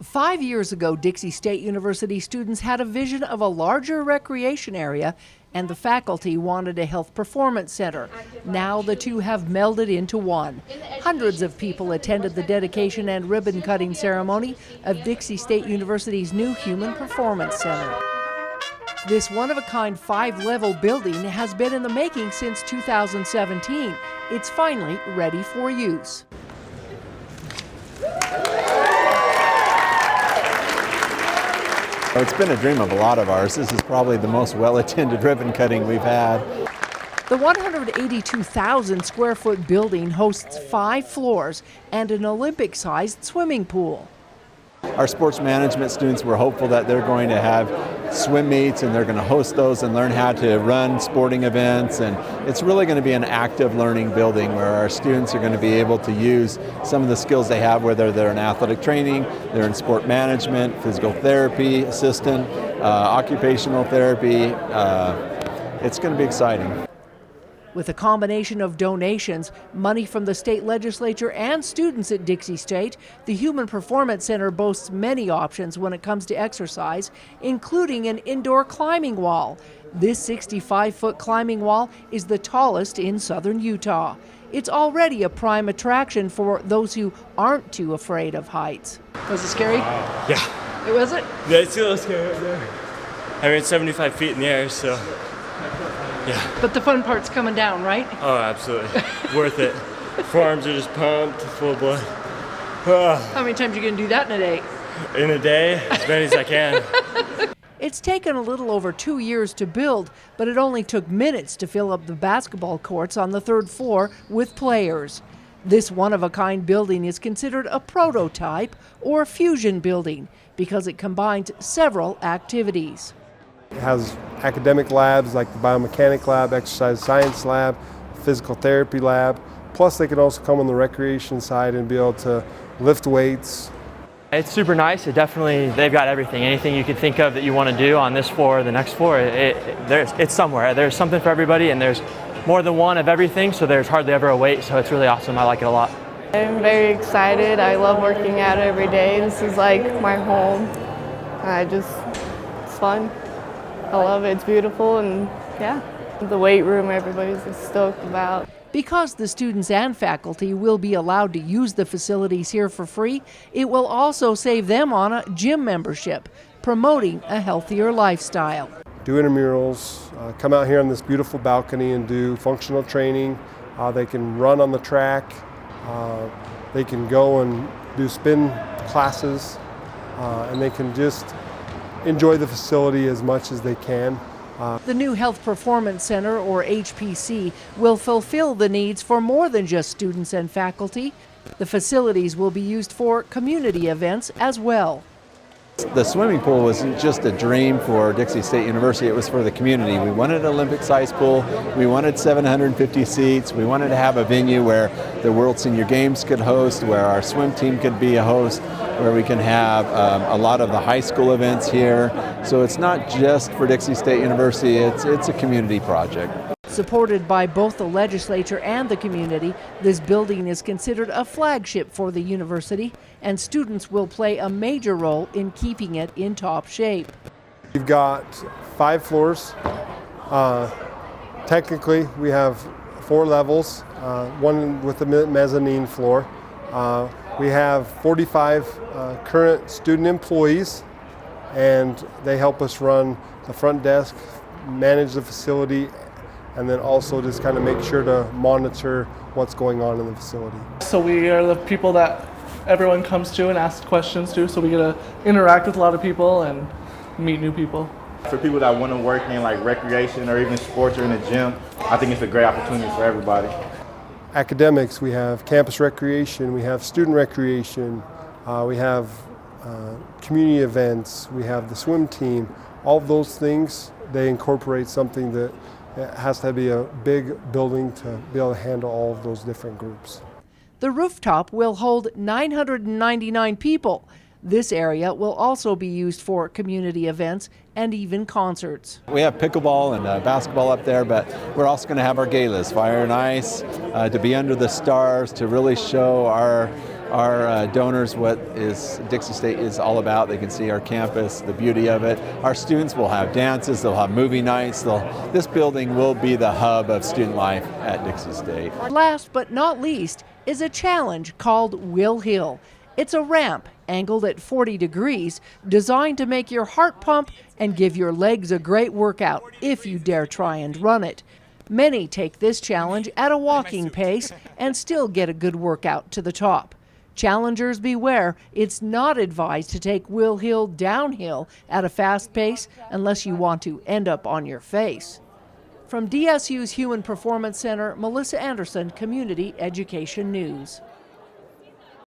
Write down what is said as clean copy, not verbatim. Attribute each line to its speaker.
Speaker 1: 5 years ago, Dixie State University students had a vision of a larger recreation area, and the faculty wanted a health performance center. Now the two have melded into one. Hundreds of people attended the dedication and ribbon cutting ceremony of Dixie State University's new Human Performance Center. This one-of-a-kind 5-level building has been in the making since 2017. It's finally ready for use.
Speaker 2: It's been a dream of a lot of ours. This is probably the most well-attended ribbon cutting we've had.
Speaker 1: The 182,000 square foot building hosts 5 floors and an Olympic-sized swimming pool.
Speaker 2: Our sports management students were hopeful that they're going to have swim meets and they're going to host those and learn how to run sporting events, and it's really going to be an active learning building where our students are going to be able to use some of the skills they have, whether they're in athletic training, they're in sport management, physical therapy assistant, occupational therapy. It's going to be exciting.
Speaker 1: With a combination of donations, money from the state legislature, and students at Dixie State, the Human Performance Center boasts many options when it comes to exercise, including an indoor climbing wall. This 65-foot climbing wall is the tallest in southern Utah. It's already a prime attraction for those who aren't too afraid of heights. Was it scary?
Speaker 3: Yeah.
Speaker 1: It was it?
Speaker 3: Yeah, it's a little scary right there. I mean, it's 75 feet in the air, so yeah.
Speaker 1: But the fun part's coming down, right?
Speaker 3: Oh, absolutely. Worth it. Forearms are just pumped, full blood.
Speaker 1: How many times are you going to do that in a day?
Speaker 3: In a day, as many as I can.
Speaker 1: It's taken a little over 2 years to build, but it only took minutes to fill up the basketball courts on the 3rd floor with players. This one-of-a-kind building is considered a prototype or fusion building because it combines several activities.
Speaker 4: It has academic labs like the biomechanic lab, exercise science lab, physical therapy lab. Plus they can also come on the recreation side and be able to lift weights.
Speaker 5: It's super nice. They've got everything. Anything you could think of that you want to do on this floor or the next floor, it's somewhere. There's something for everybody, and there's more than one of everything, so there's hardly ever a wait, so it's really awesome. I like it a lot.
Speaker 6: I'm very excited. I love working out every day. This is like my home. It's fun. I love it. It's beautiful, and yeah, the weight room everybody's just stoked about.
Speaker 1: Because the students and faculty will be allowed to use the facilities here for free, it will also save them on a gym membership, promoting a healthier lifestyle.
Speaker 4: Do intramurals, come out here on this beautiful balcony and do functional training. They can run on the track. They can go and do spin classes, and they can just enjoy the facility as much as they can.
Speaker 1: The new Health Performance Center, or HPC, will fulfill the needs for more than just students and faculty. The facilities will be used for community events as well.
Speaker 2: The swimming pool wasn't just a dream for Dixie State University, it was for the community. We wanted an Olympic-sized pool, we wanted 750 seats, we wanted to have a venue where the World Senior Games could host, where our swim team could be a host, where we can have a lot of the high school events here. So it's not just for Dixie State University, it's a community project.
Speaker 1: Supported by both the legislature and the community, this building is considered a flagship for the university, and students will play a major role in keeping it in top shape.
Speaker 4: We've got 5 floors. Technically, we have 4 levels, one with the mezzanine floor. We have 45 current student employees, and they help us run the front desk, manage the facility, and then also just kind of make sure to monitor what's going on in the facility.
Speaker 7: So we are the people that everyone comes to and asks questions to, so we get to interact with a lot of people and meet new people.
Speaker 8: For people that want to work in like recreation or even sports or in a gym, I think it's a great opportunity for everybody.
Speaker 4: Academics, we have campus recreation, we have student recreation, we have community events, we have the swim team. All of those things, they incorporate something that it has to be a big building to be able to handle all of those different groups.
Speaker 1: The rooftop will hold 999 people. This area will also be used for community events and even concerts.
Speaker 2: We have pickleball and basketball up there, but we're also going to have our galas, fire and ice, to be under the stars, to really show our our donors what is Dixie State is all about. They can see our campus, the beauty of it. Our students will have dances, they'll have movie nights. This building will be the hub of student life at Dixie State.
Speaker 1: Last but not least is a challenge called Will Hill. It's a ramp angled at 40 degrees, designed to make your heart pump and give your legs a great workout if you dare try and run it. Many take this challenge at a walking pace and still get a good workout to the top. Challengers beware, it's not advised to take Will Hill downhill at a fast pace unless you want to end up on your face. From DSU's Human Performance Center, Melissa Anderson, Community Education News.